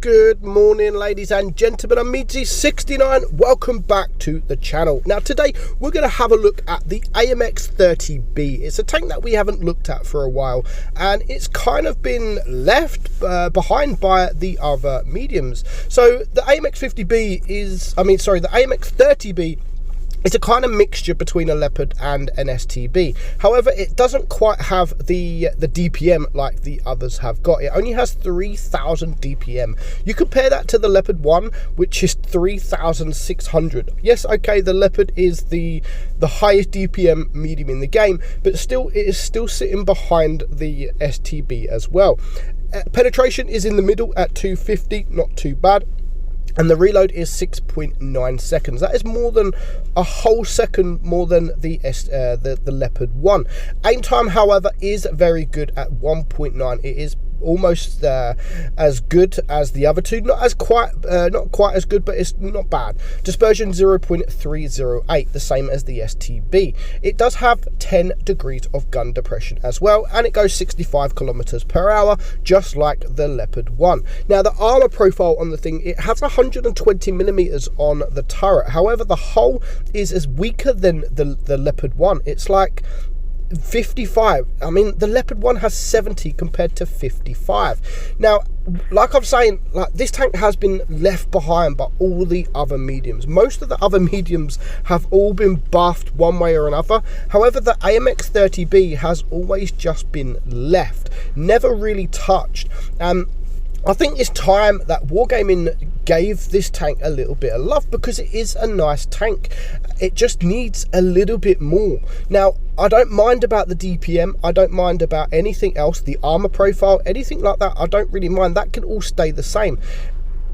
Good morning, ladies and gentlemen. I'm meadsy69. Welcome back to the channel. Now today we're going to have a look at the AMX 30B. It's a tank that we haven't looked at for a while, and it's kind of been left behind by the other mediums. So the AMX 50B the AMX 30B. It's a kind of mixture between a Leopard and an STB. However, it doesn't quite have the DPM like the others have got. It only has 3,000 DPM. You compare that to the Leopard 1, which is 3,600. Yes, okay, the Leopard is the highest DPM medium in the game, but still, it is still sitting behind the STB as well. Penetration is in the middle at 250, not too bad. And the reload is 6.9 seconds. That is more than a whole second more than the Leopard 1. Aim time, however, is very good at 1.9. It is almost as good as the other two. Not quite as good, but it's not bad. Dispersion 0.308, the same as the STB. It does have 10 degrees of gun depression as well, and it goes 65 kilometers per hour, just like the Leopard 1. Now, the armor profile on the thing, it has 120 millimeters on the turret. However, the hull is weaker than the Leopard 1. It's like 55. I mean, the Leopard 1 has 70 compared to 55. Now, like I'm saying, like, this tank has been left behind by all the other mediums. Most of the other mediums have all been buffed one way or another. However, the AMX 30B has always just been left, never really touched. I think it's time that Wargaming gave this tank a little bit of love, because it is a nice tank. It just needs a little bit more. Now, I don't mind about the DPM. I don't mind about anything else. The armor profile, anything like that, I don't really mind. That can all stay the same.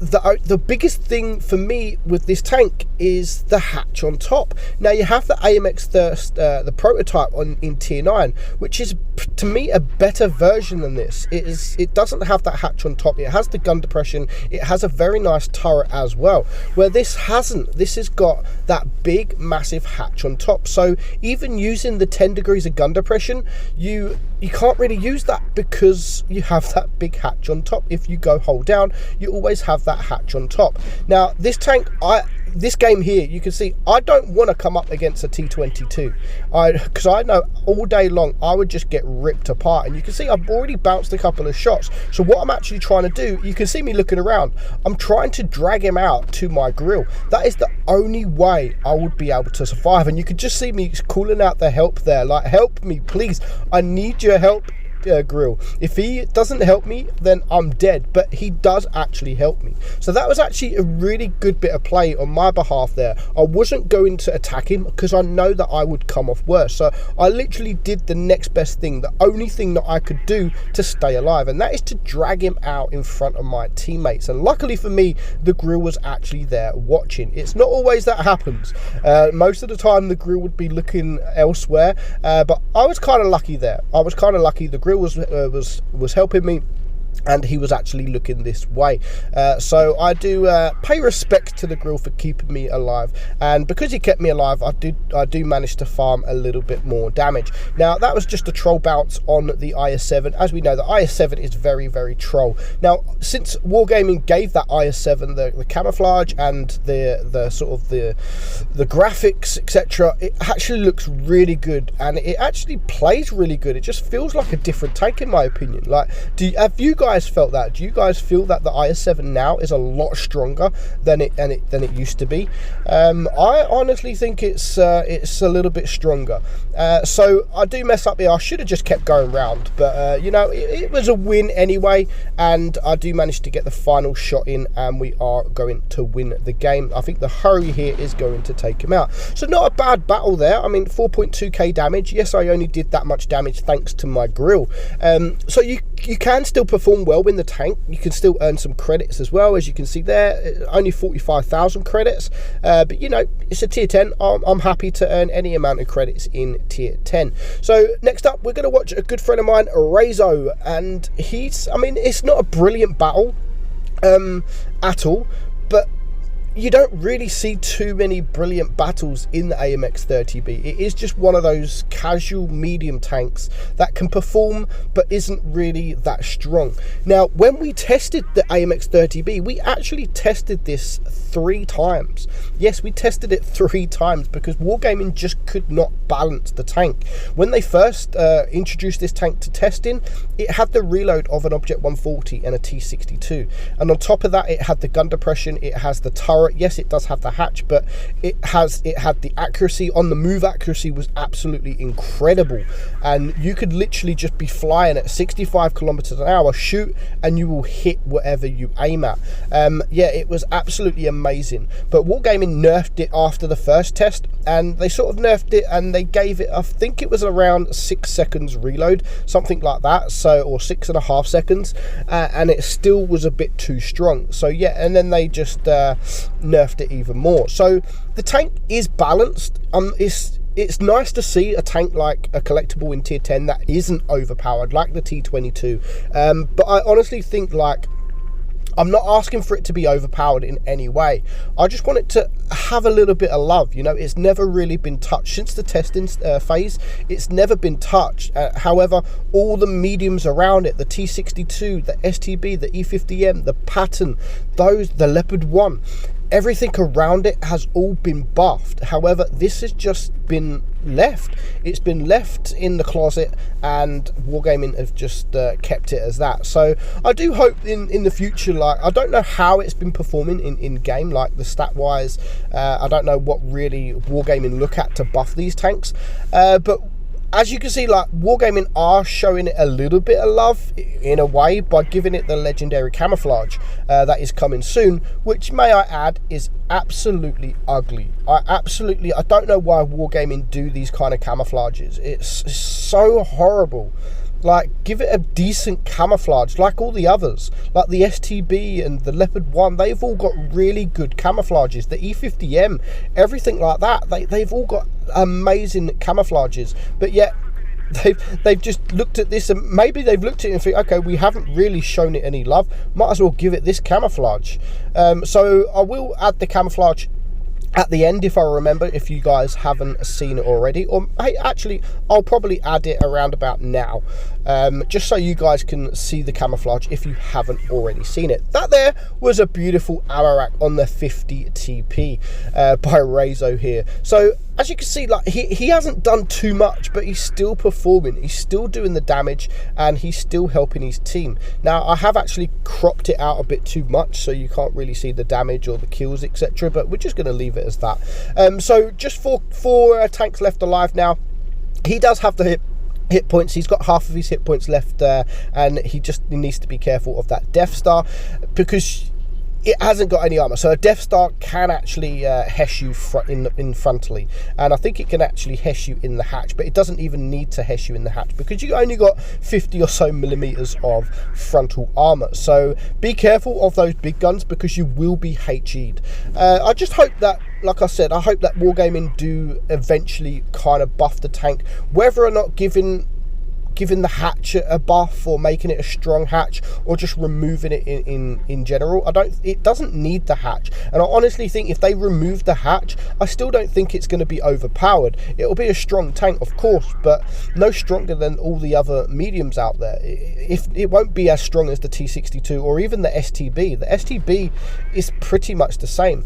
The biggest thing for me with this tank is the hatch on top. Now, you have the AMX the prototype in tier 9, which is, to me, a better version than this. It doesn't have that hatch on top. It has the gun depression. It has a very nice turret as well, where this hasn't. This has got that big, massive hatch on top. So even using the 10 degrees of gun depression, you can't really use that, because you have that big hatch on top. If you go hold down, you always have that hatch on top. Now, this tank, this game here, you can see I don't want to come up against a T22, because I know all day long I would just get ripped apart. And you can see I've already bounced a couple of shots. So what I'm actually trying to do, you can see me looking around, I'm trying to drag him out to my grill. That is the only way I would be able to survive. And you can just see me calling out the help there, like, help me please, I need your help, grill. If he doesn't help me, then I'm dead. But he does actually help me. So that was actually a really good bit of play on my behalf there. I wasn't going to attack him, because I know that I would come off worse. So I literally did the next best thing, the only thing that I could do to stay alive, and that is to drag him out in front of my teammates. And luckily for me, the grill was actually there watching. It's not always that happens. Most of the time the grill would be looking elsewhere, but I was kind of lucky there. I was kind of lucky. The grill was helping me, and he was actually looking this way. So I do pay respect to the grill for keeping me alive, and because he kept me alive, I do manage to farm a little bit more damage. Now, that was just a troll bounce on the IS-7. As we know, the IS-7 is very, very troll. Now, since Wargaming gave that IS-7 the camouflage and the sort of the graphics, etc., it actually looks really good, and it actually plays really good. It just feels like a different tank, in my opinion. Like, have you guys felt that? Do you guys feel that the IS-7 now is a lot stronger than it used to be? I honestly think it's a little bit stronger. So I do mess up here. I should have just kept going round, but you know, it was a win anyway, and I do manage to get the final shot in, and we are going to win the game. I think the hurry here is going to take him out. So not a bad battle there. I mean, 4.2k damage. Yes, I only did that much damage thanks to my grill. So you can still perform well in the tank. You can still earn some credits as well, as you can see there. Only 45,000 credits, but you know, it's a tier 10. I'm happy to earn any amount of credits in tier 10. So next up, we're going to watch a good friend of mine, Rezo, and I mean, it's not a brilliant battle at all, but you don't really see too many brilliant battles in the AMX 30B. It is just one of those casual medium tanks that can perform but isn't really that strong. Now, when we tested the AMX 30B, we actually tested this 3 times. Yes, we tested it 3 times because Wargaming just could not balance the tank. When they first introduced this tank to testing, it had the reload of an Object 140 and a T62, and on top of that it had the gun depression, it has the turret. Yes, it does have the hatch, but it had the accuracy. On the move, accuracy was absolutely incredible, and you could literally just be flying at 65 kilometers an hour, shoot, and you will hit whatever you aim at. Yeah, it was absolutely amazing. But Wargaming nerfed it after the first test, and they sort of nerfed it and they gave it, I think it was around 6 seconds reload, something like that, so, or 6.5 seconds, and it still was a bit too strong. So yeah, and then they just nerfed it even more. So the tank is balanced. It's nice to see a tank like a collectible in tier 10 that isn't overpowered like the T22, but I honestly think, like, I'm not asking for it to be overpowered in any way. I just want it to have a little bit of love. You know, it's never really been touched since the testing phase. It's never been touched. However, all the mediums around it, the T62, the STB, the E50M, the Patton, the Leopard 1, everything around it has all been buffed. However, this has just been left. It's been left in the closet, and Wargaming have just kept it as that. So I do hope in the future, like, I don't know how it's been performing in game, like the stat wise. I don't know what really Wargaming look at to buff these tanks, but as you can see, like, Wargaming are showing it a little bit of love in a way by giving it the legendary camouflage that is coming soon, which, may I add, is absolutely ugly. I don't know why Wargaming do these kind of camouflages. It's so horrible. Like, give it a decent camouflage like all the others, like the STB and the Leopard 1. They've all got really good camouflages. The E50M, everything like that, they've all got amazing camouflages. But yet they've just looked at this, and maybe they've looked at it and think, okay, we haven't really shown it any love, might as well give it this camouflage. So I will add the camouflage at the end, if I remember, if you guys haven't seen it already. Or, hey, actually, I'll probably add it around about now, just so you guys can see the camouflage if you haven't already seen it. That there was a beautiful ammo rack on the 50 TP by Rezo here. So as you can see, like, he hasn't done too much, but he's still performing. He's still doing the damage, and he's still helping his team. Now, I have actually cropped it out a bit too much, so you can't really see the damage or the kills, etc. But we're just going to leave it as that. So just four tanks left alive now. He does have the hit points. He's got half of his hit points left, and he needs to be careful of that Death Star, because it hasn't got any armor. So a Death Star can actually hesh you in frontally, and I think it can actually hesh you in the hatch, but it doesn't even need to hesh you in the hatch because you only got 50 or so millimeters of frontal armor. So be careful of those big guns because you will be HE'd. I just hope that, like I said, I hope that Wargaming do eventually kind of buff the tank, whether or not giving the hatch a buff or making it a strong hatch or just removing it in general. It doesn't need the hatch, and I honestly think if they remove the hatch, I still don't think it's going to be overpowered. It'll be a strong tank, of course, but no stronger than all the other mediums out there. It won't be as strong as the T62 or even the STB. The STB is pretty much the same,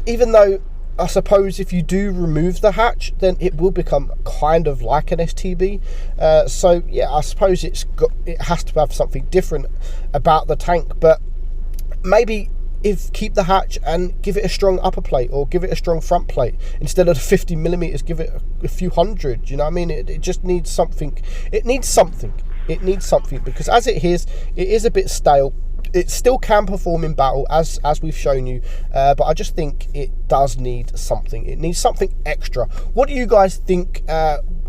even though I suppose if you do remove the hatch, then it will become kind of like an STB. So yeah, I suppose it has to have something different about the tank, but maybe keep the hatch and give it a strong upper plate or give it a strong front plate. Instead of 50 millimeters, give it a few hundred. You know what I mean? It just needs something. It needs something. Because as it is a bit stale. It still can perform in battle, as we've shown you, but I just think it does need something. It needs something extra. What do you guys think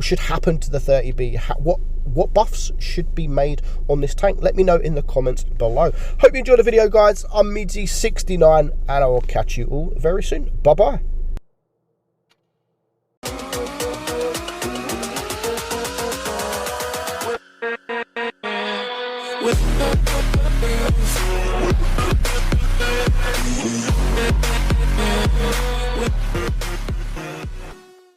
should happen to the 30B? What buffs should be made on this tank? Let me know in the comments below. Hope you enjoyed the video, guys. I'm meadsy69, and I will catch you all very soon. Bye-bye.